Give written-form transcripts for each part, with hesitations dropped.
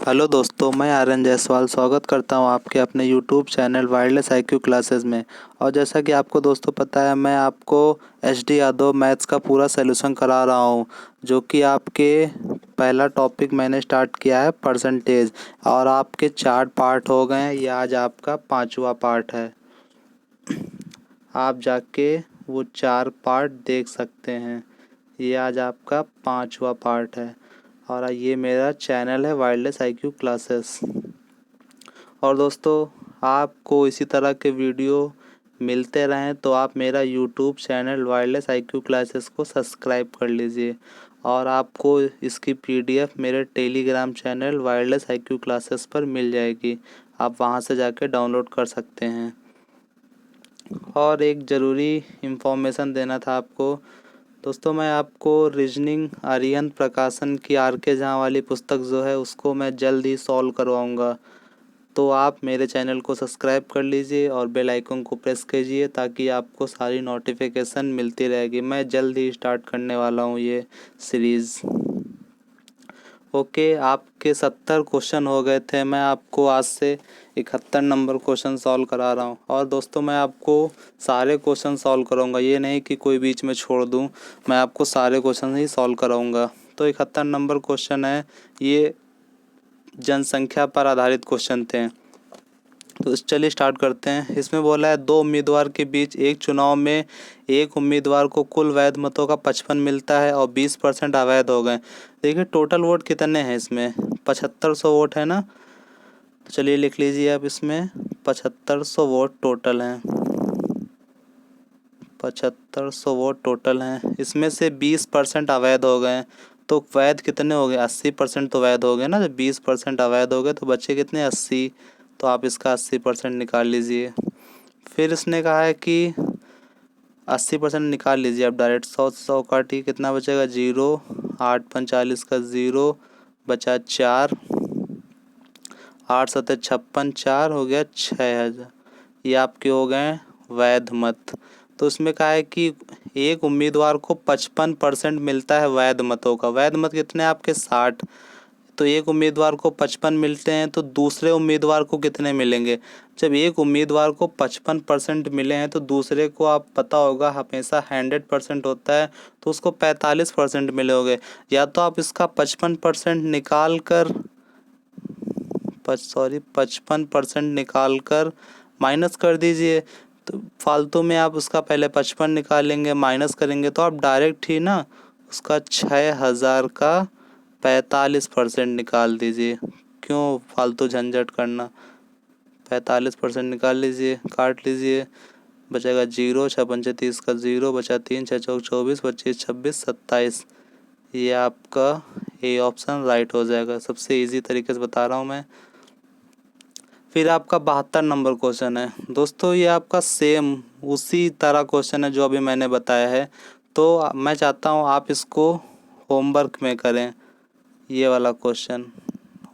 Hello दोस्तों, मैं आर्यन जायसवाल स्वागत करता हूं आपके अपने YouTube channel wireless IQ classes में। और जैसा कि आपको दोस्तों पता है, मैं आपको एचडी यादव मैथ्स का पूरा सॉल्यूशन करा रहा हूं, जो कि आपके पहला टॉपिक मैंने स्टार्ट किया है परसेंटेज, और आपके 4 पार्ट हो गए हैं। ये आज आपका 5वां पार्ट है। आप जाके वो 4 पार्ट देख सकते हैं। ये आज आपका 5वां पार्ट है और ये मेरा चैनल है वायरलेस आईक्यू क्लासेस। और दोस्तों, आपको इसी तरह के वीडियो मिलते रहें तो आप मेरा YouTube channel wireless IQ classes को सब्सक्राइब कर लीजिए। और आपको इसकी पीडीएफ मेरे Telegram channel wireless IQ classes पर मिल जाएगी। आप वहां से जाके डाउनलोड कर सकते हैं। और एक ज़रूरी इन्फॉर्मेशन देना था आपको दोस्तों, मैं आपको रीजनिंग आर्यन प्रकाशन की आर के झा वाली पुस्तक जो है उसको मैं जल्द ही सॉल्व करवाऊँगा। तो आप मेरे चैनल को सब्सक्राइब कर लीजिए और बेल आइकन को प्रेस कीजिए ताकि आपको सारी नोटिफिकेशन मिलती रहेगी। मैं जल्द ही स्टार्ट करने वाला हूँ ये सीरीज़। ओके, आपके 70 क्वेश्चन हो गए थे। मैं आपको आज से 71 नंबर क्वेश्चन सॉल्व करा रहा हूँ। और दोस्तों, मैं आपको सारे क्वेश्चन सॉल्व कराऊंगा, ये नहीं कि कोई बीच में छोड़ दूँ। मैं आपको सारे क्वेश्चन ही सॉल्व कराऊंगा। तो 71 नंबर क्वेश्चन है, ये जनसंख्या पर आधारित क्वेश्चन थे। तो चलिए स्टार्ट करते हैं। इसमें बोला है 2 उम्मीदवार के बीच एक चुनाव में एक उम्मीदवार को कुल वैध मतों का 55 मिलता है और 20% अवैध हो गए। देखिए टोटल वोट कितने हैं इसमें, 7500 वोट है ना। तो चलिए लिख लीजिए आप, इसमें 7500 वोट टोटल हैं। 7500 वोट टोटल हैं, इसमें से 20% अवैध हो गए। तो वैध कितने हो गए, 80% तो वैध हो गए ना। जब 20% अवैध हो गए तो बच्चे कितने, 80। तो आप इसका 80% निकाल लीजिए। फिर इसने कहा है कि 80% निकाल लीजिए आप डायरेक्ट। 100 काटिए, कितना बचेगा, 0। 8 45 का 0 बचा 4। 8 7 56, 4 हो गया 6000। ये आपके हो गए वैध मत। तो इसमें कहा है कि एक उम्मीदवार को 55% मिलता है वैध मतों का। वैध मत कितने आपके, 60। तो एक उम्मीदवार को 55 मिलते हैं तो दूसरे उम्मीदवार को कितने मिलेंगे। जब एक उम्मीदवार को 55% मिले हैं तो दूसरे को, आप पता होगा हमेशा 100% होता है, तो उसको 45% मिले होंगे। या तो आप इसका 55% निकाल कर 55% निकाल कर माइनस कर दीजिए। तो फालतू में आप उसका पहले 55 निकालेंगे, माइनस करेंगे, तो आप डायरेक्ट ही ना उसका 6000 का 45% निकाल दीजिए। क्यों फालतू झंझट करना। 45% निकाल लीजिए, काट लीजिए, बचेगा 0। 6 पंचे 30 का 0 बचा 3। 6 चौक 24, 25 26 27। ये आपका ए ऑप्शन राइट हो जाएगा। सबसे इजी तरीके से बता रहा हूँ मैं। फिर आपका 72 नंबर क्वेश्चन है दोस्तों, ये आपका सेम उसी तरह क्वेश्चन है जो अभी मैंने बताया है। तो मैं चाहता हूँ आप इसको होमवर्क में करें। ये वाला क्वेश्चन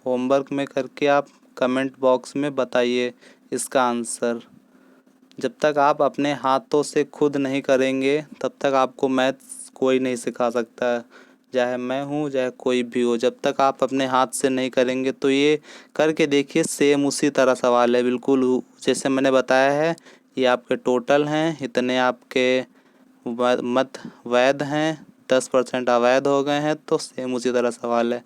होमवर्क में करके आप कमेंट बॉक्स में बताइए इसका आंसर। जब तक आप अपने हाथों से खुद नहीं करेंगे तब तक आपको मैथ्स कोई नहीं सिखा सकता है, चाहे मैं हूँ चाहे कोई भी हो। जब तक आप अपने हाथ से नहीं करेंगे, तो ये करके देखिए, सेम उसी तरह सवाल है बिल्कुल जैसे मैंने बताया है। ये आपके टोटल हैं, इतने आपके मत वैध हैं, 10% अवैध हो गए हैं, तो सेम उसी तरह सवाल है।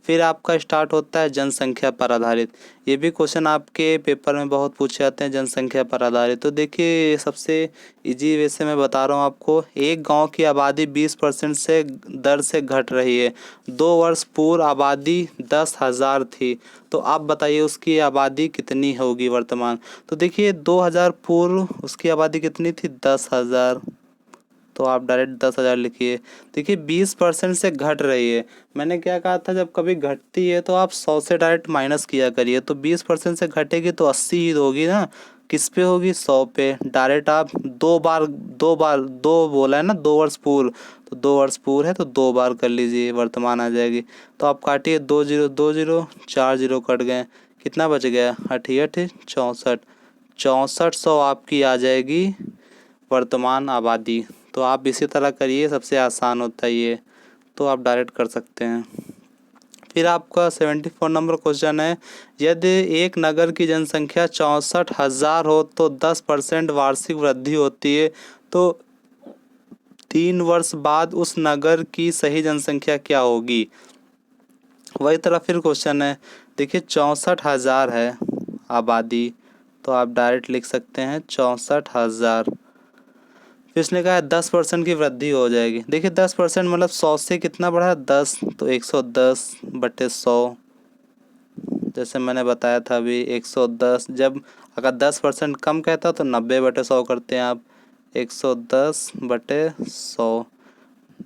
फिर आपका स्टार्ट होता है जनसंख्या पर आधारित। ये भी क्वेश्चन आपके पेपर में बहुत पूछे जाते हैं, जनसंख्या पर आधारित। तो देखिए सबसे इजी वे से मैं बता रहा हूँ आपको। एक गांव की आबादी 20% से दर से घट रही है। 2 वर्ष पूर्व आबादी 10,000 थी। तो आप बताइए उसकी आबादी कितनी होगी वर्तमान। तो देखिए 2000 पूर्व उसकी आबादी कितनी थी, 10,000। तो आप डायरेक्ट 10,000 लिखिए। देखिए 20% से घट रही है। मैंने क्या कहा था, जब कभी घटती है तो आप 100 से डायरेक्ट माइनस किया करिए। तो 20% से घटेगी तो 80 ही होगी ना। किस पे होगी, 100 पे। डायरेक्ट आप दो बोला है ना, 2 वर्ष पूर्व, तो 2 वर्ष पूर्व है तो 2 बार कर लीजिए, वर्तमान आ जाएगी। तो आप काटिए, 2 0 2 0, 4 0 कट गए, कितना बच गया, 68 64। 6400 आपकी आ जाएगी वर्तमान आबादी। तो आप इसी तरह करिए, सबसे आसान होता है ये, तो आप डायरेक्ट कर सकते हैं। फिर आपका 74 नंबर क्वेश्चन है, यदि एक नगर की जनसंख्या 64,000 हो तो 10% वार्षिक वृद्धि होती है, तो 3 वर्ष बाद उस नगर की सही जनसंख्या क्या होगी। वही तरह फिर क्वेश्चन है, देखिए 64,000 है आबादी, तो आप डायरेक्ट लिख सकते हैं 64,000। फिर इसने कहा 10% की वृद्धि हो जाएगी। देखिए 10% मतलब 100 से कितना बढ़ा, 10, तो 110/100। जैसे मैंने बताया था अभी 110, जब अगर 10% कम कहता तो 90/100 करते हैं आप, 110/100।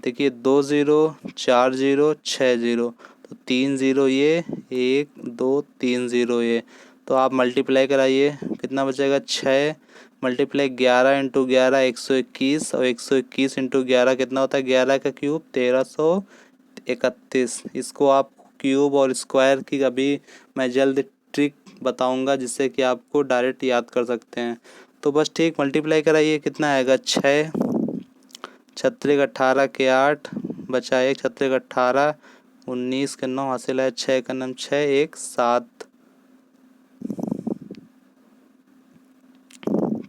देखिए 2 ज़ीरो 4 ज़ीरो 6 ज़ीरो, तो 3 ज़ीरो ये, 1 2 3 ज़ीरो ये, तो आप मल्टीप्लाई कराइए कितना बचेगा, 6 मल्टीप्लाई 11 इंटू 11 121, और 121 इंटू 11 कितना होता है, 11 का क्यूब 1331। इसको आप क्यूब और स्क्वायर की अभी मैं जल्द ट्रिक बताऊंगा जिससे कि आपको डायरेक्ट याद कर सकते हैं। तो बस ठीक मल्टीप्लाई कराइए, कितना आएगा, 6 छत्रिक 18 के 8 बचा 1 छत्रिक 18 19 के 9 हासिल है 6 का नाम 6 1 7।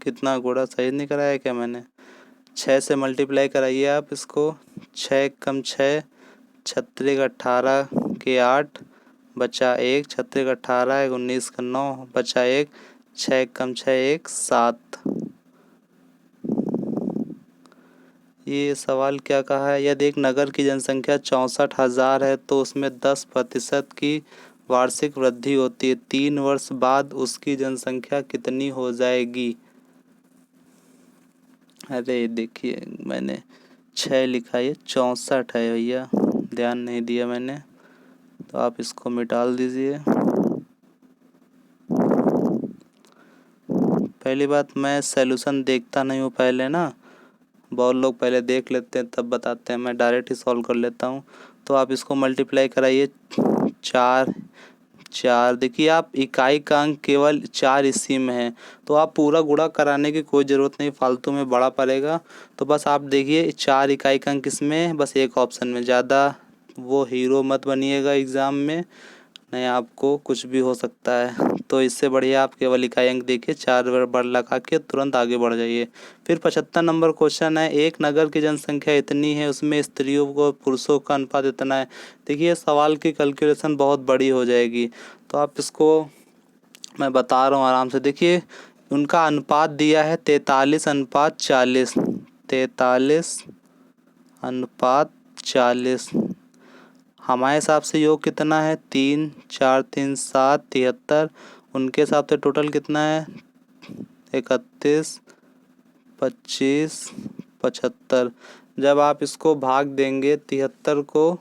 कितना गुणा सही नहीं कराया क्या मैंने, 6 से मल्टीप्लाई कराइए आप इसको, 6 कम 6 छत्रिक 18 के 8 बचा 1 छत्रिक 18 19 का 9 बचा 1 6 कम 6 1 7। ये सवाल क्या कहा है, यदि एक नगर की जनसंख्या 64,000 है तो उसमें 10% की वार्षिक वृद्धि होती है, 3 वर्ष बाद उसकी जनसंख्या कितनी हो जाएगी। अरे देखिए मैंने 6 लिखा, ये 64 है भैया, ध्यान नहीं दिया मैंने, तो आप इसको मिटा दीजिए। पहली बात, मैं सॉल्यूशन देखता नहीं हूँ पहले ना, बहुत लोग पहले देख लेते हैं तब बताते हैं, मैं डायरेक्ट ही सॉल्व कर लेता हूँ। तो आप इसको मल्टीप्लाई कराइए, 4 4, देखिए आप इकाई का अंक केवल 4 इसी में है, तो आप पूरा गुणा कराने की कोई ज़रूरत नहीं, फालतू में बड़ा पड़ेगा। तो बस आप देखिए 4 इकाई का अंक इसमें, बस एक ऑप्शन में, ज़्यादा वो हीरो मत बनिएगा एग्ज़ाम में, नहीं आपको कुछ भी हो सकता है। तो इससे बढ़िया आप केवल इकाई अंक देखिए, 4 बार लगा के तुरंत आगे बढ़ जाइए। फिर 75 नंबर क्वेश्चन है, एक नगर की जनसंख्या इतनी है, उसमें स्त्रियों को पुरुषों का अनुपात इतना है। देखिए सवाल की कैलकुलेशन बहुत बड़ी हो जाएगी, तो आप इसको मैं बता रहा हूँ आराम से। देखिए उनका अनुपात दिया है 43:40, 43:40। हमारे हिसाब से योग कितना है, 3 4 3 7 73, उनके हिसाब से टोटल कितना है, 31 25 75। जब आप इसको भाग देंगे 73 को,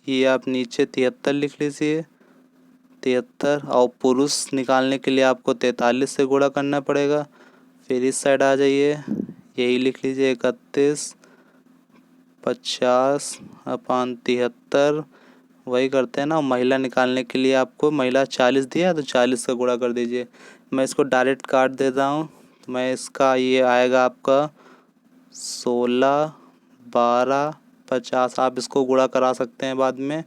ये आप नीचे 73 लिख लीजिए, 73, और पुरुष निकालने के लिए आपको 43 से गुणा करना पड़ेगा। फिर इस साइड आ जाइए, यही लिख लीजिए 31 50/73, वही करते हैं ना। महिला निकालने के लिए आपको महिला 40 दिया तो 40 का गुणा कर दीजिए। मैं इसको डायरेक्ट काट देता हूँ, तो मैं इसका ये आएगा आपका 16 12 50। आप इसको गुणा करा सकते हैं बाद में,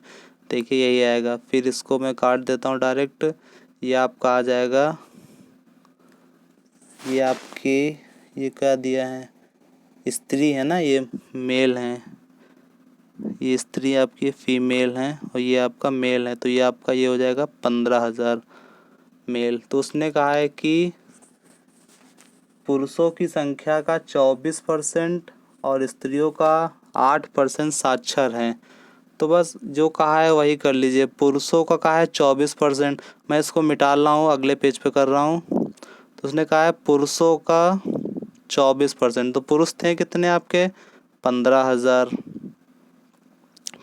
देखिए यही आएगा। फिर इसको मैं काट देता हूँ डायरेक्ट, ये आपका आ जाएगा, ये आपकी ये क्या दिया है, स्त्री है ना, ये मेल हैं, ये स्त्री आपकी फीमेल हैं और ये आपका मेल है, तो ये आपका ये हो जाएगा 15,000 मेल। तो उसने कहा है कि पुरुषों की संख्या का 24% और स्त्रियों का 8% साक्षर हैं। तो बस जो कहा है वही कर लीजिए। पुरुषों का कहा है 24%, मैं इसको मिटा रहा हूँ, अगले पेज पे कर रहा हूँ। तो उसने कहा है पुरुषों का 24%, तो पुरुष थे कितने आपके, 15,000।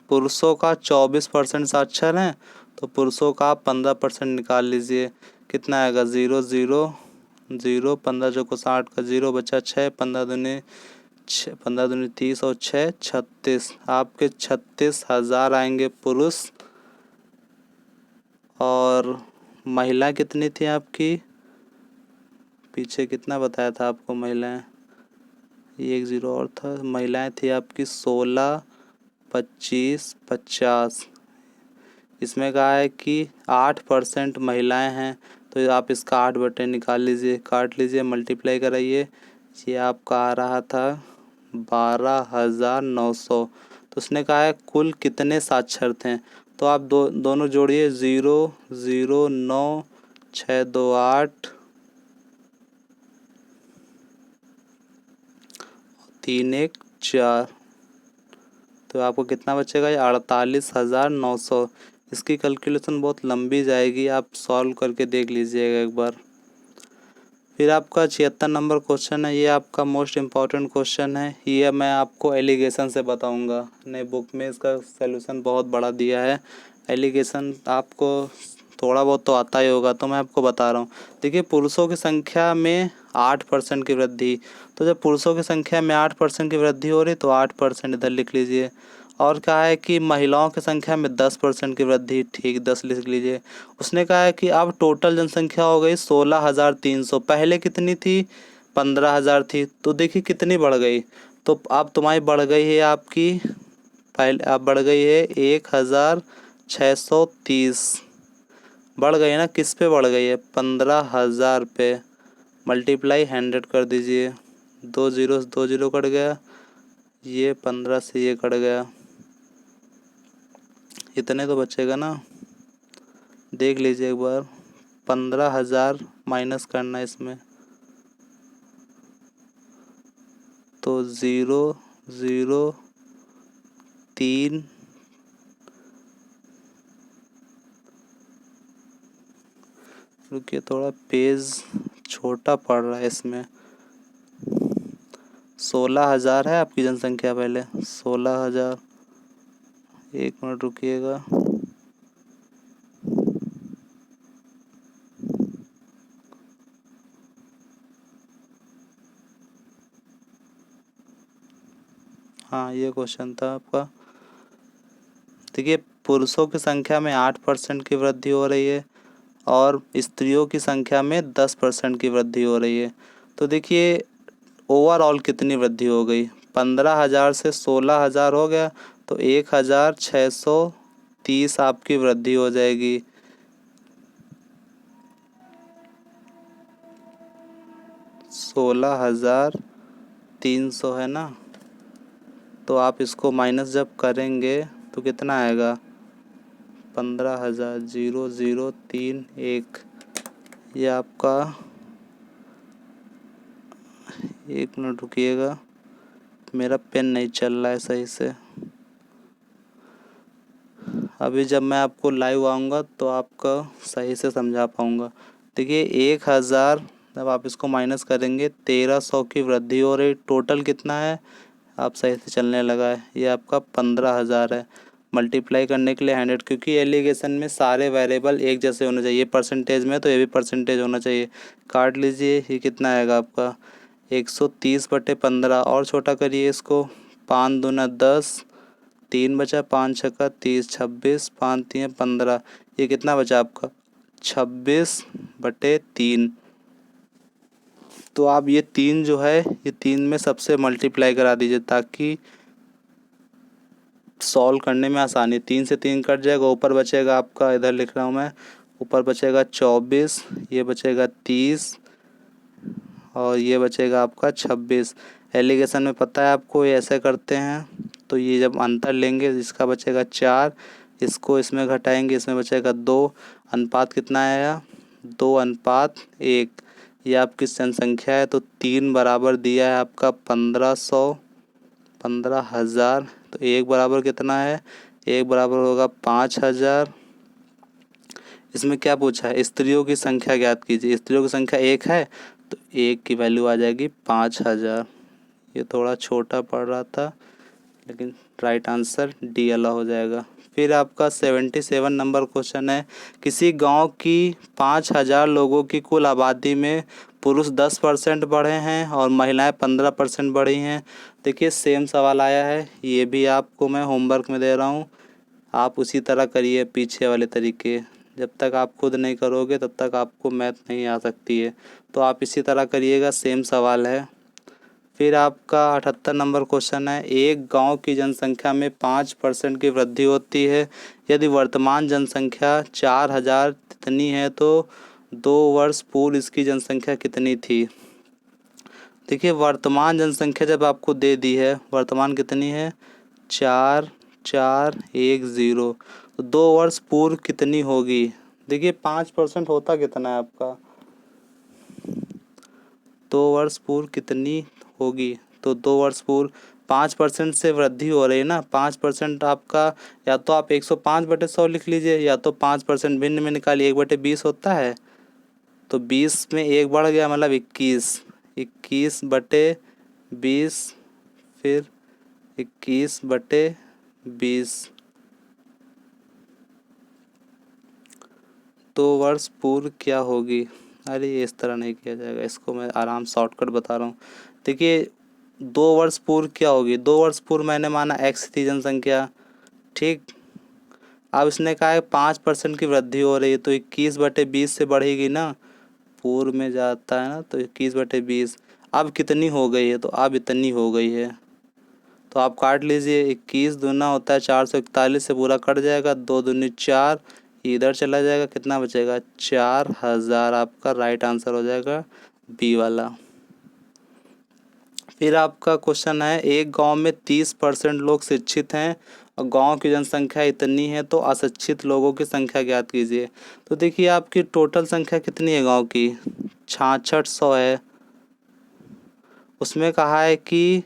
पुरुषों का 24% साक्षर हैं, तो पुरुषों का आप 15% निकाल लीजिए, कितना आएगा, 0 0 0, 15 चौको 60 का 0 बचा 6, 15 दूनी 15 दूनी 30 और 6 36, आपके 36,000 आएंगे पुरुष। और महिला कितनी थी आपकी, पीछे कितना बताया था आपको महिलाएं, ये 1 0 और था, महिलाएं थी आपकी 16 25, 50। इसमें कहा है कि 8% महिलाएं हैं, तो आप इसका 8 निकाल लीजिए, काट लीजिए, मल्टीप्लाई कराइए। ये आपका आ रहा था 12,900। तो उसने कहा है कुल कितने साक्षर थे, तो आप दोनों जोड़िए, 0, 0, 9, 6, 2, 8, 3, 1, 4। तो आपको कितना बचेगा, ये 48,900। इसकी कैलकुलेशन बहुत लंबी जाएगी, आप सॉल्व करके देख लीजिएगा एक बार। फिर आपका 76 नंबर क्वेश्चन है, ये आपका मोस्ट इम्पॉर्टेंट क्वेश्चन है। ये मैं आपको एलिगेशन से बताऊंगा, नए बुक में इसका सलूशन बहुत बड़ा दिया है। एलिगेशन आपको थोड़ा बहुत तो आता ही होगा, तो मैं आपको बता रहा हूँ। देखिए, पुरुषों की संख्या में 8% की वृद्धि, तो जब पुरुषों की संख्या में 8% की वृद्धि हो रही तो 8% इधर लिख लीजिए। और कहा है कि महिलाओं की संख्या में 10% की वृद्धि, ठीक, 10 लिख लीजिए। उसने कहा है कि अब टोटल जनसंख्या हो गई 16,300, पहले कितनी थी, 15,000 थी। तो देखिए कितनी बढ़ गई, तो अब तुम्हारी बढ़ गई है आपकी, पहले अब बढ़ गई है 1,630। बढ़ गई है ना, किस पे बढ़ गई है, 15,000 पे। मल्टीप्लाई 100 कर दीजिए, 2 जीरो से 2 जीरो कट गया, ये 15 से ये कट गया, इतने तो बचेगा ना, देख लीजिए एक बार। 15,000 माइनस करना इसमें, तो 0, 0, 3, रुकिए थोड़ा पेज छोटा पड़ रहा है इसमें। 16,000 है आपकी जनसंख्या, पहले 16,000, 1 मिनट रुकिएगा। हाँ, ये क्वेश्चन था आपका। देखिए, पुरुषों की संख्या में 8% की वृद्धि हो रही है और स्त्रियों की संख्या में 10% की वृद्धि हो रही है। तो देखिए ओवरऑल कितनी वृद्धि हो गई, 15,000 से 16,000 हो गया, तो 1,630 आपकी वृद्धि हो जाएगी। 16,300 है ना, तो आप इसको माइनस जब करेंगे तो कितना आएगा, 15,000, 0, 0, 3, 1। ये आपका, 1 मिनट रुकिएगा, मेरा पेन नहीं चल रहा है सही से। अभी जब मैं आपको लाइव आऊँगा तो आपका सही से समझा पाऊँगा। देखिए 1,000 जब आप इसको माइनस करेंगे 1,300 की वृद्धि हो रही, टोटल कितना है, आप सही से चलने लगा है, ये आपका 15,000 है। मल्टीप्लाई करने के लिए 100, क्योंकि एलिगेशन में सारे वेरिएबल एक जैसे होने चाहिए, परसेंटेज में तो ये भी परसेंटेज होना चाहिए। काट लीजिए, ये कितना आएगा आपका, 130/15, और छोटा करिए इसको, 5 दूना 10, 3 बचा, 5 छक्का 30, 26, 5 3 15, ये कितना बचा आपका, 26/3। तो आप ये 3 जो है, ये 3 में सबसे मल्टीप्लाई करा दीजिए ताकि सॉल्व करने में आसानी। 3 से 3 कट जाएगा, ऊपर बचेगा आपका, इधर लिख रहा हूँ मैं, ऊपर बचेगा 24, ये बचेगा 30 और ये बचेगा आपका 26। एलिगेशन में पता है आपको ये ऐसे करते हैं, तो ये जब अंतर लेंगे इसका बचेगा 4, इसको इसमें घटाएंगे, इसमें बचेगा 2, अनुपात कितना आया, 2:1। ये आपकी जनसंख्या है, तो 3 बराबर दिया है आपका 1500, 15,000, तो 1 बराबर कितना है, 1 बराबर होगा 5,000। इसमें क्या पूछा है, स्त्रियों की संख्या ज्ञात कीजिए, स्त्रियों की संख्या 1 है, तो 1 की वैल्यू आ जाएगी 5,000। ये थोड़ा छोटा पड़ रहा था, लेकिन राइट आंसर डी वाला हो जाएगा। फिर आपका 77 नंबर क्वेश्चन है, किसी गांव की 5,000 लोगों की कुल आबादी में पुरुष 10% बढ़े हैं और महिलाएं 15% बढ़ी हैं। देखिए सेम सवाल आया है, ये भी आपको मैं होमवर्क में दे रहा हूँ, आप उसी तरह करिए पीछे वाले तरीके। जब तक आप खुद नहीं करोगे तब तक आपको मैथ नहीं आ सकती है, तो आप इसी तरह करिएगा, सेम सवाल है। फिर आपका 78 नंबर क्वेश्चन है, एक गांव की जनसंख्या में 5% की वृद्धि होती है। यदि वर्तमान जनसंख्या 4000 इतनी है तो 2 वर्ष पूर्व इसकी जनसंख्या कितनी थी। देखिए वर्तमान जनसंख्या जब आपको दे दी है, वर्तमान कितनी है 4410, तो 2 वर्ष पूर्व कितनी होगी। देखिए 5% होता कितना है आपका, 2 वर्ष पूर्व कितनी होगी, तो 2 वर्ष पूर्व 5% से वृद्धि हो रही है ना, 5% आपका, या तो आप 105/100 लिख लीजिए, या तो 5% भिन्न में निकालिए, 1/20 होता है, तो 20 में 1 बढ़ गया मतलब 21, 21/20, फिर 21/20, 2 वर्ष पूर्व क्या होगी। अरे ये इस तरह नहीं किया जाएगा, इसको मैं आराम शॉर्टकट बता रहा हूँ। देखिए 2 वर्ष पूर्व क्या होगी, 2 वर्ष पूर्व मैंने माना x थी जनसंख्या, ठीक। अब इसने कहा है 5% की वृद्धि हो रही है, तो 21/20 से बढ़ेगी ना, पूर्व में जाता है ना, तो 21/20। अब कितनी हो गई है, तो अब इतनी हो गई है, तो आप काट लीजिए, 21 दूना होता है 441 से पूरा कट जाएगा, 2 दूनी 4, इधर चला जाएगा, कितना बचेगा 4000, आपका राइट आंसर हो जाएगा बी वाला। फिर आपका क्वेश्चन है, एक गांव में 30% लोग शिक्षित हैं और गांव की जनसंख्या इतनी है तो अशिक्षित लोगों की संख्या ज्ञात कीजिए। तो देखिए आपकी टोटल संख्या कितनी है गांव की, 6600 है। उसमें कहा है कि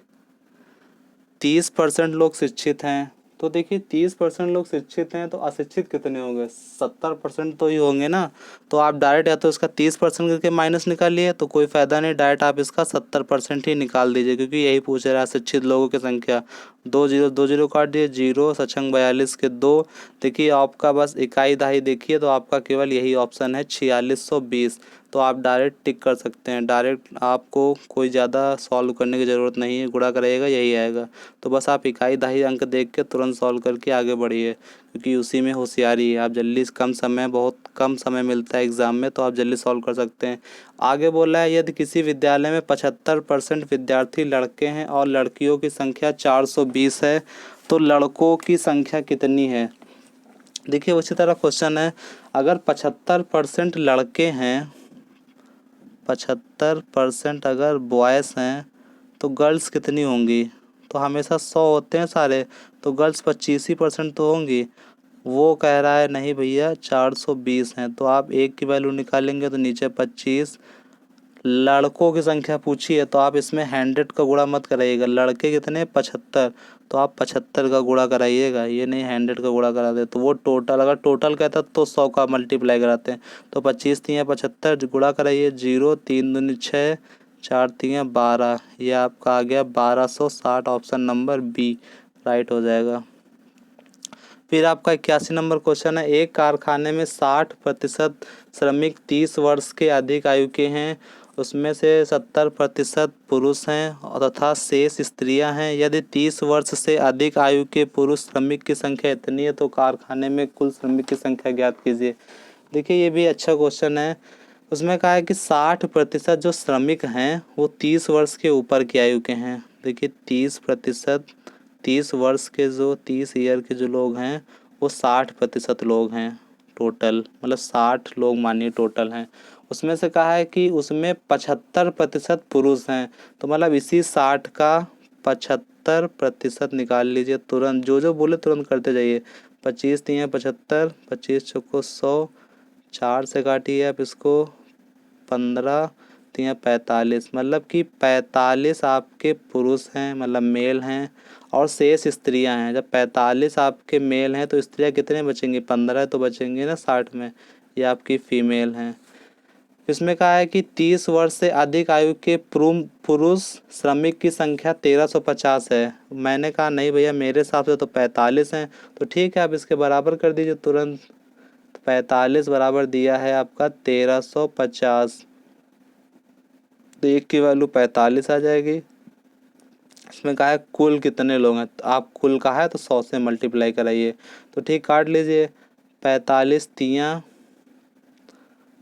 30% लोग शिक्षित हैं, तो देखिए 30% लोग शिक्षित हैं तो अशिक्षित कितने होंगे, 70% तो ही होंगे ना। तो आप डायरेक्ट या तो इसका 30% करके माइनस निकालिए, तो कोई फ़ायदा नहीं, डायरेक्ट आप इसका 70% ही निकाल दीजिए, क्योंकि यही पूछ रहा है अशिक्षित लोगों की संख्या। 2 0 काट दिए, 0 सचंग 42 के 2। देखिए आपका बस इकाई दहाई देखिए, तो आपका केवल यही ऑप्शन है 4620, तो आप डायरेक्ट टिक कर सकते हैं, डायरेक्ट आपको कोई ज़्यादा सॉल्व करने की ज़रूरत नहीं है, गुणा करेगा यही आएगा। तो बस आप इकाई दहाई अंक देख के तुरंत सॉल्व करके आगे बढ़िए, क्योंकि उसी में होशियारी है। आप जल्दी, बहुत कम समय मिलता है एग्ज़ाम में, तो आप जल्दी सॉल्व कर सकते हैं। आगे बोला है, यदि किसी विद्यालय में 75% विद्यार्थी लड़के हैं और लड़कियों की संख्या 420 है तो लड़कों की संख्या कितनी है। देखिए उसी तरह क्वेश्चन है, अगर 75% लड़के हैं, 75% अगर बॉयज़ हैं तो गर्ल्स कितनी होंगी, तो हमेशा 100 होते हैं सारे, तो गर्ल्स 25% तो होंगी। वो कह रहा है नहीं भैया 420 हैं, तो आप एक की वैल्यू निकालेंगे तो नीचे 25। लड़कों की संख्या पूछी है तो आप इसमें 100 का गुणा मत कराइएगा, लड़के कितने 75, तो आप 75 का गुणा कराइएगा, ये नहीं 100 का गुणा करा दे, तो वो टोटल, अगर टोटल कहता तो 100 का मल्टीप्लाई कराते हैं। तो 25 3 75 गुणा कराइए, 0 3 दूनी 6, 4 3 12, ये आपका आ गया 1260, ऑप्शन नंबर बी राइट हो जाएगा। फिर आपका 81 नंबर क्वेश्चन है, एक कारखाने में 60% श्रमिक 30 वर्ष के अधिक आयु के हैं, उसमें से 70% पुरुष हैं और तथा शेष स्त्रियां हैं। यदि 30 वर्ष से अधिक आयु के पुरुष श्रमिक की संख्या इतनी है तो कारखाने में कुल श्रमिक की संख्या ज्ञात कीजिए। देखिए ये भी अच्छा क्वेश्चन है। उसमें कहा है कि 60% जो श्रमिक हैं वो 30 वर्ष के ऊपर की आयु के हैं। देखिए 30%, 30 वर्ष के जो 30 ईयर के जो लोग हैं वो 60% लोग हैं टोटल, मतलब 60 लोग मानिए टोटल हैं। उसमें से कहा है कि उसमें 75% पुरुष हैं, तो मतलब इसी 60 का 75% निकाल लीजिए तुरंत, जो बोले तुरंत करते जाइए। 25 3 75, 25 चौको 100, 4 से काटिए आप इसको, 15 3 45, मतलब कि 45 आपके पुरुष हैं, मतलब मेल हैं, और शेष स्त्रियां हैं। जब 45 आपके मेल हैं तो स्त्रियां कितने बचेंगी, 15 तो बचेंगी ना 60 में, ये आपकी फीमेल हैं। इसमें कहा है कि 30 वर्ष से अधिक आयु के पुरुष श्रमिक की संख्या 1350 है। मैंने कहा नहीं भैया मेरे हिसाब से तो 45 हैं, तो ठीक है आप इसके बराबर कर दीजिए तुरंत। 45 बराबर दिया है आपका 1350, तो एक की वैल्यू 45 आ जाएगी। इसमें कहा है कुल कितने लोग हैं, तो आप कुल का है तो 100 से मल्टीप्लाई कराइए, तो ठीक काट लीजिए। 45 तियाँ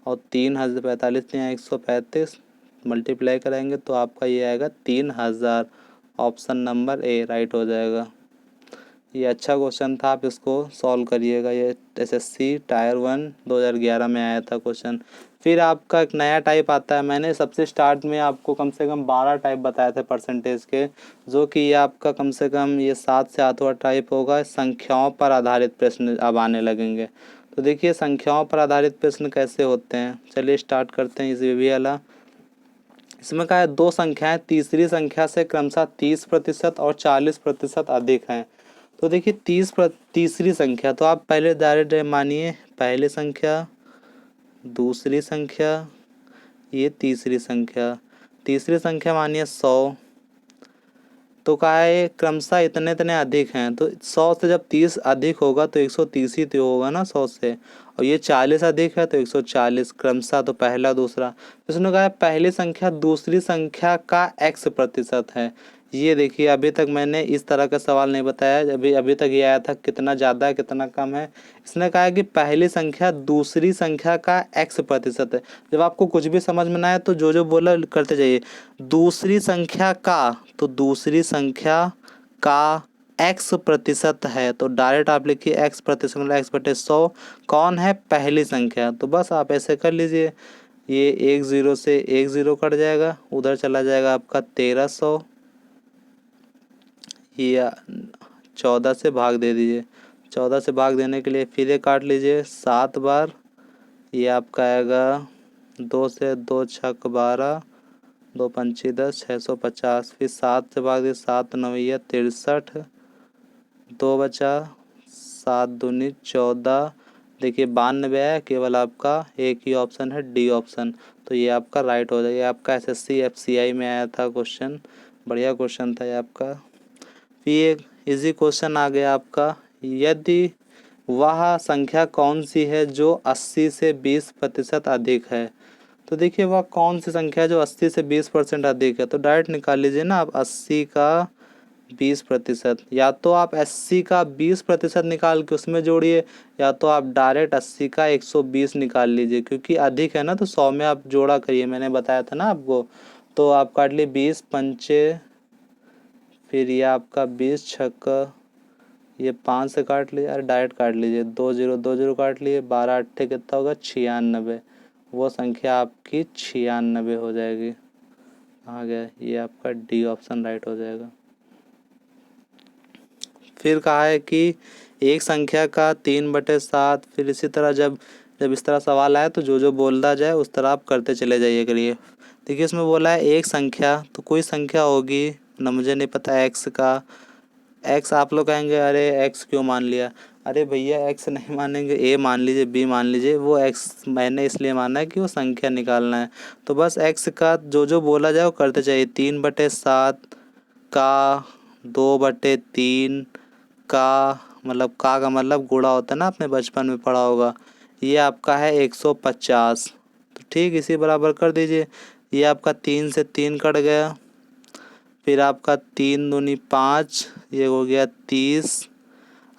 और 3000, 45 तियाँ 135, मल्टीप्लाई कराएंगे तो आपका ये आएगा 3000। ऑप्शन नंबर ए राइट हो जाएगा। ये अच्छा क्वेश्चन था, आप इसको सॉल्व करिएगा। ये एसएससी टायर 1 2011 में आया था क्वेश्चन। फिर आपका एक नया टाइप आता है। मैंने सबसे स्टार्ट में आपको कम से कम 12 टाइप बताए थे परसेंटेज के, जो कि ये आपका कम से कम ये 7 से 8वां टाइप होगा। संख्याओं पर आधारित प्रश्न अब आने लगेंगे। तो देखिए संख्याओं पर आधारित प्रश्न कैसे होते हैं, चलिए स्टार्ट करते हैं। इस वीवी वाला इसमें कहा है 2 संख्याएं तीसरी संख्या से क्रमशः 30% और 40% अधिक हैं। तो देखिए तीसरी संख्या, तो आप पहले डायरेक्ट मानिए पहली संख्या, दूसरी संख्या, ये तीसरी संख्या। तीसरी संख्या मानिए 100। तो कहा है क्रमशः इतने इतने अधिक हैं। तो 100 से जब 30 अधिक होगा तो 130 ही तो होगा ना 100 से। और ये 40 अधिक है तो 140 क्रमशः, तो पहला दूसरा। इसने कहा है पहली संख्या दूसरी संख्या का x% है। ये देखिए अभी तक मैंने इस तरह का सवाल नहीं बताया। अभी तक ये आया था कितना ज़्यादा है कितना कम है। इसने कहा है कि पहली संख्या दूसरी संख्या का x% है। जब आपको कुछ भी समझ में ना आए तो जो बोला करते जाइए। दूसरी संख्या का, तो दूसरी संख्या का x% है, तो डायरेक्ट आप लिखिए x% मतलब x/100 कौन है, पहली संख्या। तो बस आप ऐसे कर लीजिए। ये 1 0 से 1 0 कट जाएगा, उधर चला जाएगा आपका 1300। ये 14 से भाग दे दीजिए। 14 से भाग देने के लिए फिर ये काट लीजिए 7 बार। ये आपका आएगा 2 से 2 छक 12, 2 पंची 10, 650। फिर 7 से भाग दिए, 7 9 63, 2 बचा, 7 दूनी 14। देखिए 92 है, केवल आपका एक ही ऑप्शन है डी ऑप्शन। तो ये आपका राइट हो जाएगा। आपका एसएससी एफसीआई में आया था क्वेश्चन, बढ़िया क्वेश्चन था ये आपका। फिर एक इजी क्वेश्चन आ गया आपका, यदि वह संख्या कौन सी है जो 80 से 20% अधिक है। तो देखिए वह कौन सी संख्या है जो 80 से 20% अधिक है। तो डायरेक्ट निकाल लीजिए ना आप 80 का 20%, या तो आप 80 का 20% निकाल के उसमें जोड़िए, या तो आप डायरेक्ट 80 का 120 निकाल लीजिए। क्योंकि अधिक है ना तो 100 में आप जोड़ा करिए, मैंने बताया था ना आपको। तो आप काट लिए 20 पंचे, फिर ये आपका 20 छक्का, ये 5 से काट लीजिए, अरे डायरेक्ट काट लीजिए, 2 0 2 0 काट लिए, 12 8 कितना होगा 96। वो संख्या आपकी 96 हो जाएगी। आ गया, ये आपका डी ऑप्शन राइट हो जाएगा। फिर कहा है कि एक संख्या का 3/7। फिर इसी तरह जब इस तरह सवाल आए तो जो बोलता जाए उस तरह आप करते चले जाइए करिए। देखिए इसमें बोला है एक संख्या, तो कोई संख्या होगी ना, मुझे नहीं पता एक्स का। एक्स आप लोग कहेंगे अरे एक्स क्यों मान लिया। अरे भैया एक्स नहीं मानेंगे, ए मान लीजिए, बी मान लीजिए। वो एक्स मैंने इसलिए माना है कि वो संख्या निकालना है। तो बस एक्स का जो बोला जाए वो करते चाहिए। 3/7 का, 2/3 का, मतलब का मतलब गुणा होता है ना, आपने बचपन में पढ़ा होगा। ये आपका है 150। तो ठीक इसी बराबर कर दीजिए। ये आपका 3 से 3 कट गया, फिर आपका 3 दूनी 5, ये हो गया 30।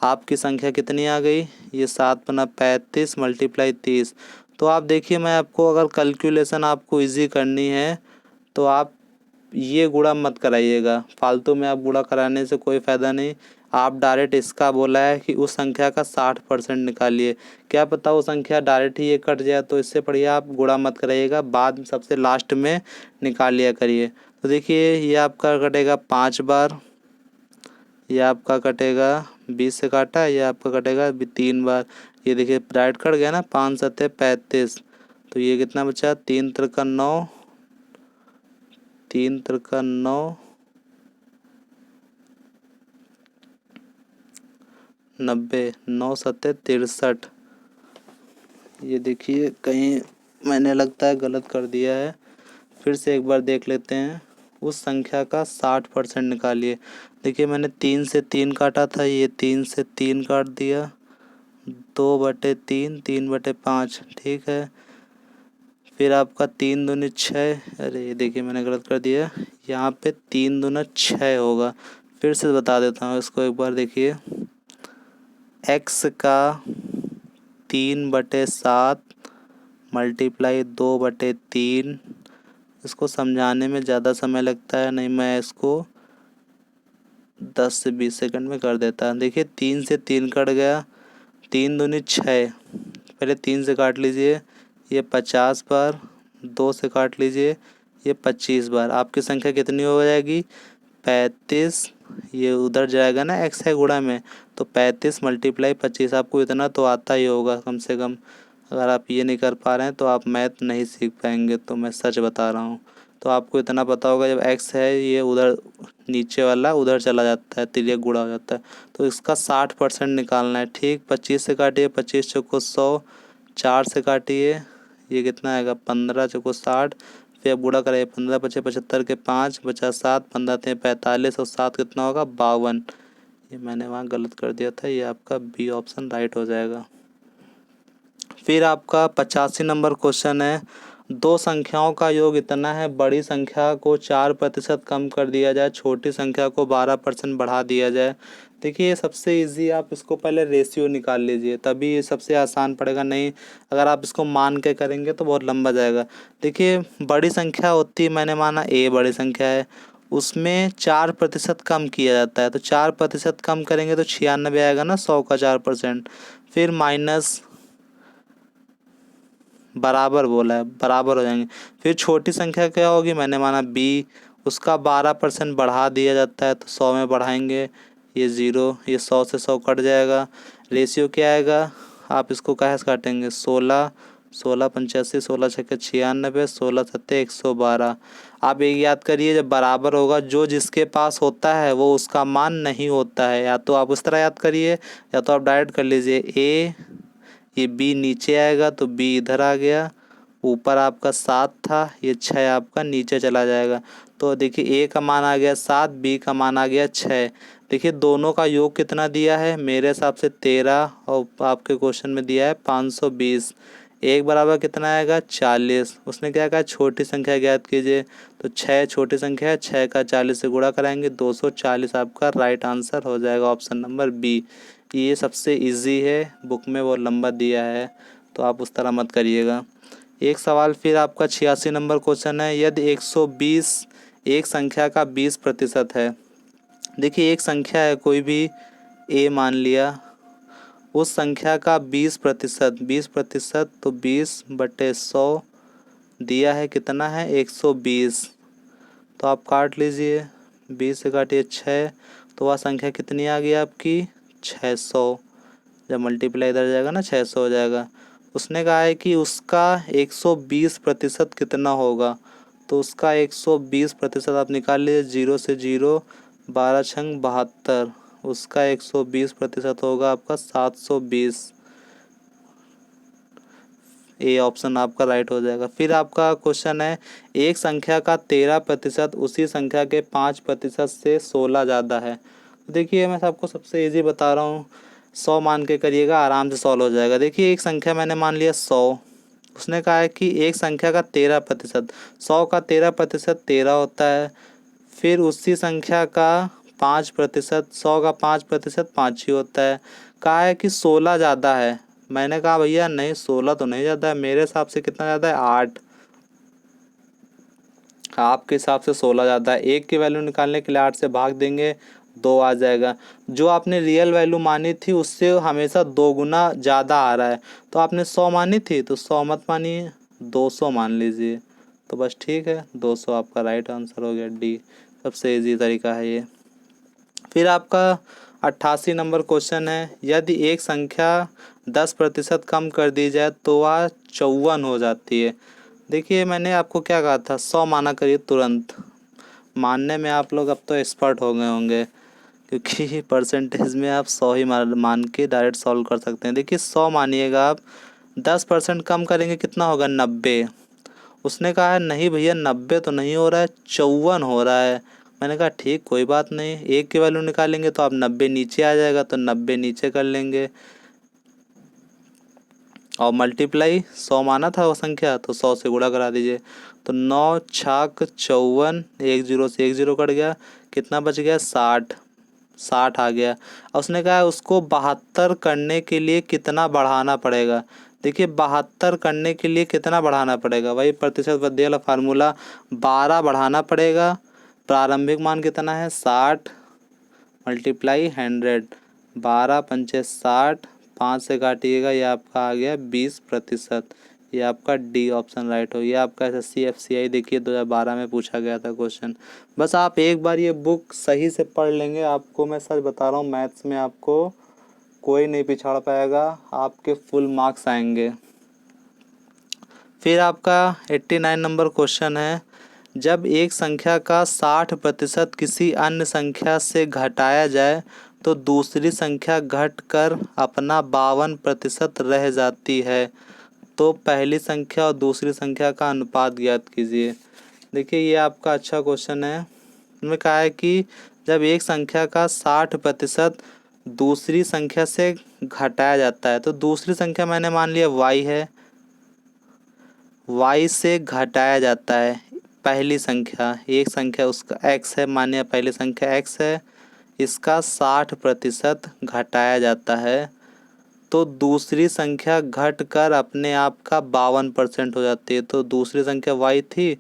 आपकी संख्या कितनी आ गई, ये 7×35 मल्टीप्लाई 30। तो आप देखिए मैं आपको अगर कैलकुलेशन आपको इजी करनी है तो आप ये गुणा मत कराइएगा, फालतू में आप गुणा कराने से कोई फ़ायदा नहीं। आप डायरेक्ट इसका बोला है कि उस संख्या का 60% निकालिए। क्या पता वो संख्या डायरेक्ट ही ये कट जाए, तो इससे बढ़िया आप गुणा मत कराइएगा, बाद में सबसे लास्ट में निकाल लिया करिए। तो देखिए ये आपका कटेगा 5 बार, ये आपका कटेगा 20 से काटा, ये आपका कटेगा 3 बार। ये देखिए डायरेक्ट कट गया ना, 5 7 35। तो ये कितना बचा, 3 त्रिका 9, 3 त्रिका 9, 90, 9 7 63। ये देखिए कहीं मैंने लगता है गलत कर दिया है, फिर से एक बार देख लेते हैं। उस संख्या का 60% निकालिए। देखिए मैंने 3 से 3 काटा था, ये 3 से 3 काट दिया, 2/3, 3/5, ठीक है। फिर आपका 3 दूनी 6, अरे ये देखिए मैंने गलत कर दिया, यहाँ पे 3 दूना 6 होगा। फिर से बता देता हूँ इसको एक बार, देखिए x का 3/7 मल्टीप्लाई 2/3, इसको समझाने में ज़्यादा समय लगता है, नहीं मैं इसको 10 से 20 सेकंड में कर देता। देखिए 3 से 3 कट गया, 3 दूनी 6, पहले 3 से काट लीजिए, ये 50 बार, 2 से काट लीजिए, ये 25 बार। आपकी संख्या कितनी हो जाएगी? 35। ये उधर जाएगा ना, x है गुणा में, तो 35 × 25। आपको इतना तो आता ही होगा कम से कम। अगर आप ये नहीं कर पा रहे हैं तो आप मैथ नहीं सीख पाएंगे, तो मैं सच बता रहा हूँ। तो आपको इतना पता होगा, जब x है ये उधर नीचे वाला उधर चला जाता है, तिर्यक गुणा हो जाता है, तो इसका 60% निकालना है। ठीक, 25 से काटिए, 25 चौको 100, 4 से काटिए, ये कितना आएगा? 15 चौको 60, फिर आप गुणा करें, 15 × 5 = 75 के 5 बचा 7, 15 × 3 = 45 और 7 कितना होगा? 52। ये मैंने वहाँ गलत कर दिया था, ये आपका बी ऑप्शन राइट हो जाएगा। फिर आपका 85 नंबर क्वेश्चन है, दो संख्याओं का योग इतना है, बड़ी संख्या को 4% कम कर दिया जाए, छोटी संख्या को 12% बढ़ा दिया जाए। देखिए ये सबसे इजी, आप इसको पहले रेशियो निकाल लीजिए, तभी ये सबसे आसान पड़ेगा। नहीं अगर आप इसको मान के करेंगे तो बहुत लंबा जाएगा। देखिए बड़ी संख्या होती है, मैंने माना ए बड़ी संख्या है, उसमें 4% कम किया जाता है, तो 4% कम करेंगे तो 96 आएगा ना, 100 का 4%। फिर माइनस, बराबर बोला है, बराबर हो जाएंगे। फिर छोटी संख्या क्या होगी? मैंने माना बी, उसका 12% बढ़ा दिया जाता है, तो 100 में बढ़ाएंगे, ये 0, ये 100 से 100 कट जाएगा। रेशियो क्या आएगा? आप इसको कैसे काटेंगे? 16, 16 85, 16 छक्के 96, 16 सत्ते 112। आप एक याद करिए, जब बराबर होगा, जो जिसके पास होता है वो उसका मान नहीं होता है। या तो आप उस तरह याद करिए, या तो आप डायरेक्ट कर लीजिए, ए, ये बी नीचे आएगा तो बी इधर आ गया, ऊपर आपका 7 था, ये 6 आपका नीचे चला जाएगा। तो देखिए ए का मान आ गया 7, बी का मान आ गया 6। देखिए दोनों का योग कितना दिया है? मेरे हिसाब से 13, और आपके क्वेश्चन में दिया है 520। एक बराबर कितना आएगा? 40। उसने क्या कहा? छोटी संख्या ज्ञात कीजिए, तो 6 छोटी संख्या है, 6 का 40 से गुणा कराएंगे, 240 आपका राइट आंसर हो जाएगा, ऑप्शन नंबर बी। ये सबसे इजी है, बुक में वो लंबा दिया है, तो आप उस तरह मत करिएगा। एक सवाल फिर आपका 86 नंबर क्वेश्चन है, यदि 120 एक संख्या का 20% है। देखिए एक संख्या है कोई भी, ए मान लिया, उस संख्या का 20%, 20% तो 20/100 दिया है, कितना है? 120। तो आप काट लीजिए, 20 से काटिए 6, तो वह संख्या कितनी आ गई आपकी? 600। जब मल्टीप्लाई इधर जाएगा ना, 600 हो जाएगा। उसने कहा है कि उसका 120% कितना होगा, तो उसका 120% आप निकाल लीजिए, 0 से 0, 12 छंग 72, उसका 120% होगा आपका 720। ए ऑप्शन आपका राइट हो जाएगा। फिर आपका क्वेश्चन है, एक संख्या का 13% उसी संख्या के 5% से 16 ज़्यादा है। देखिए मैं आपको सबसे इजी बता रहा हूँ, 100 मान के करिएगा, आराम से सॉल्व हो जाएगा। देखिए एक संख्या मैंने मान लिया 100, उसने कहा है कि एक संख्या का 13%, 100 का 13% 13 होता है। फिर उसी संख्या का 5%, 100 का 5% 5 ही होता है। कहा है कि 16 ज़्यादा है। मैंने कहा भैया नहीं, 16 तो नहीं ज़्यादा है, मेरे हिसाब से कितना ज़्यादा है? 8। आपके हिसाब से 16 ज़्यादा है। एक की वैल्यू निकालने के लिए 8 से भाग देंगे, 2 आ जाएगा। जो आपने रियल वैल्यू मानी थी उससे हमेशा 2 गुना ज़्यादा आ रहा है। तो आपने 100 मानी थी तो 100 मत मानिए, 200 मान लीजिए, तो बस ठीक है, 200 आपका राइट आंसर हो गया, डी। सबसे इजी तरीका है ये। फिर आपका 88 नंबर क्वेश्चन है, यदि एक संख्या 10% कम कर दी जाए तो वह 54 हो जाती है। देखिए मैंने आपको क्या कहा था, 100 माना करिए तुरंत। मानने में आप लोग अब तो एक्सपर्ट हो गए होंगे, क्योंकि परसेंटेज में आप 100 ही मान के डायरेक्ट सॉल्व कर सकते हैं। देखिए 100 मानिएगा आप, 10% कम करेंगे कितना होगा? 90। उसने कहा है नहीं भैया 90 तो नहीं हो रहा है, 54 हो रहा है। मैंने कहा ठीक, कोई बात नहीं, एक की वैल्यू निकालेंगे तो आप 90 नीचे आ जाएगा, तो 90 नीचे कर लेंगे, और मल्टीप्लाई 100 माना था वो संख्या, तो 100 से गुणा करा दीजिए, तो 9 छाक 54, एक 0 से एक 0 कट गया, कितना बच गया? 60। 60 आ गया। और उसने कहा है उसको 72 करने के लिए कितना बढ़ाना पड़ेगा। देखिए 72 करने के लिए कितना बढ़ाना पड़ेगा, वही प्रतिशत वृद्धि वाला फार्मूला, 12 बढ़ाना पड़ेगा। प्रारंभिक मान कितना है 60 मल्टीप्लाई 100, 12 पंचे 60, 5 से काटिएगा, ये आपका आ गया 20%। ये आपका डी ऑप्शन राइट हो। ये आपका SSC FCI देखिए 2012 में पूछा गया था क्वेश्चन। बस आप एक बार ये बुक सही से पढ़ लेंगे, आपको मैं सच बता रहा हूँ मैथ्स में आपको कोई नहीं पिछाड़ पाएगा, आपके फुल मार्क्स आएंगे। फिर आपका 89 नंबर क्वेश्चन है, जब एक संख्या का 60% किसी अन्य संख्या से घटाया जाए तो दूसरी संख्या घटकर अपना 52% रह जाती है, तो पहली संख्या और दूसरी संख्या का अनुपात ज्ञात कीजिए। देखिए ये आपका अच्छा क्वेश्चन है। इसमें कहा है कि जब एक संख्या का 60% दूसरी संख्या से घटाया जाता है, तो दूसरी संख्या मैंने मान लिया y है, y से घटाया जाता है पहली संख्या, एक संख्या उसका x है, मानिए पहली संख्या x है, इसका 60% घटाया जाता है, तो दूसरी संख्या घटकर अपने आप का 52% हो जाती है। तो दूसरी संख्या y थी,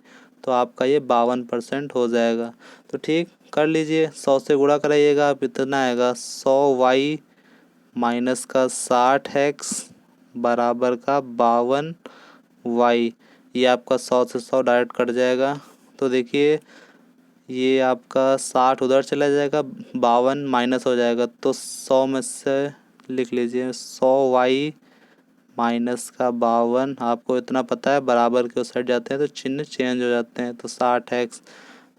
तो आपका ये 52% हो जाएगा। तो ठीक कर लीजिए, 100 से गुणा कराइएगा, आप इतना आएगा 100y माइनस का 60x बराबर का 52y। ये आपका 100 से 100 डायरेक्ट कट जाएगा। तो देखिए ये आपका 60 उधर चला जाएगा, 52 माइनस हो जाएगा, तो 100 में से लिख लीजिए 100y माइनस का 52। आपको इतना पता है बराबर के उस साइड जाते हैं तो चिन्ह चेंज हो जाते हैं, तो 60x,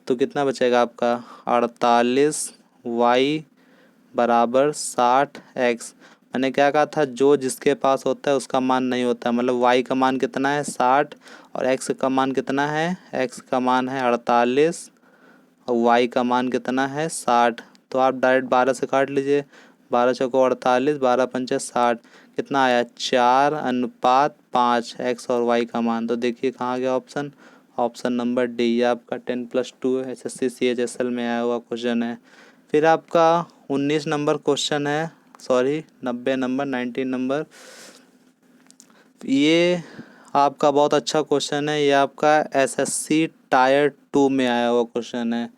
तो कितना बचेगा आपका 48y बराबर 60x। मैंने क्या कहा था, जो जिसके पास होता है उसका मान नहीं होता, मतलब y का मान कितना है 60 और x का मान कितना है, x का मान है 48 और y का मान कितना है 60। तो आप डायरेक्ट 12 से काट लीजिए, 12 चौको 48, 12 पंचे 60, कितना आया 4:5 x और y का मान। तो देखिए कहाँ गया ऑप्शन, ऑप्शन नंबर डी। ये आपका 10+2 SSC CHSL में आया हुआ क्वेश्चन है। फिर आपका 19 नंबर क्वेश्चन है, सॉरी 90 नंबर 19 नंबर, ये आपका बहुत अच्छा क्वेश्चन है। ये आपका SSC टायर 2 में आया हुआ क्वेश्चन है।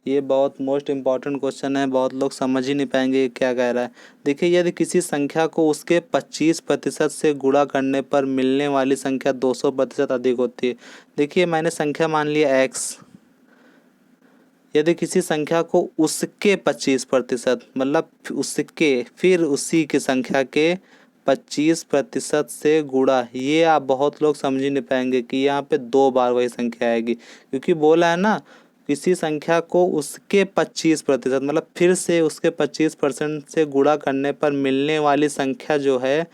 ये बहुत मोस्ट इम्पॉर्टेंट क्वेश्चन है, बहुत लोग समझ ही नहीं पाएंगे ये क्या कह रहा है। देखिए यदि किसी संख्या को उसके 25% से गुणा करने पर मिलने वाली संख्या 200% अधिक होती है। देखिए मैंने संख्या मान लिया x, यदि किसी संख्या को उसके 25% मतलब उसके फिर उसी की संख्या के 25% से गुणा, ये आप बहुत लोग समझ ही नहीं पाएंगे कि यहाँ पे 2 बार वही संख्या आएगी, क्योंकि बोला है ना किसी संख्या को उसके 25% मतलब फिर से उसके 25% से गुणा करने पर मिलने वाली संख्या जो है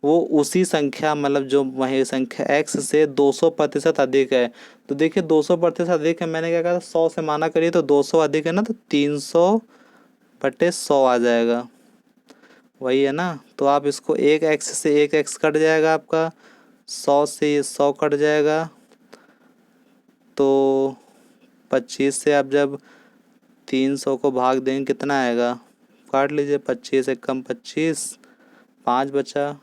वो उसी संख्या मतलब जो वही संख्या x से 200% अधिक है। तो देखिए 200% अधिक है, मैंने क्या कहा था 100 से माना करिए तो 200 अधिक है ना, तो 300/100 आ जाएगा, वही है ना। तो आप इसको एक x से एक x कट जाएगा, आपका 100 से ये 100 कट जाएगा, तो 25 से आप जब 300 को भाग देंगे कितना आएगा, काट लीजिए, 25 एकम 25, 5 बचा,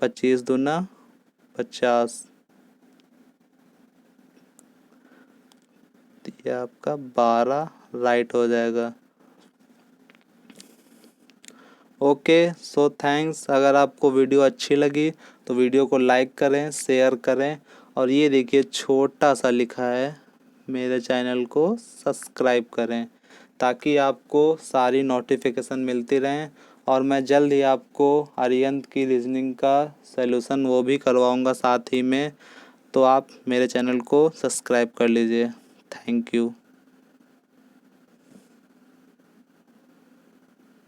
25 दूना 50, ये आपका 12 राइट हो जाएगा। Okay so thanks. अगर आपको वीडियो अच्छी लगी तो वीडियो को लाइक करें, शेयर करें, और ये देखिए छोटा सा लिखा है मेरे चैनल को सब्सक्राइब करें, ताकि आपको सारी नोटिफिकेशन मिलती रहें। और मैं जल्द ही आपको आर्यंत की रीजनिंग का सलूशन वो भी करवाऊँगा साथ ही में, तो आप मेरे चैनल को सब्सक्राइब कर लीजिए। Thank you.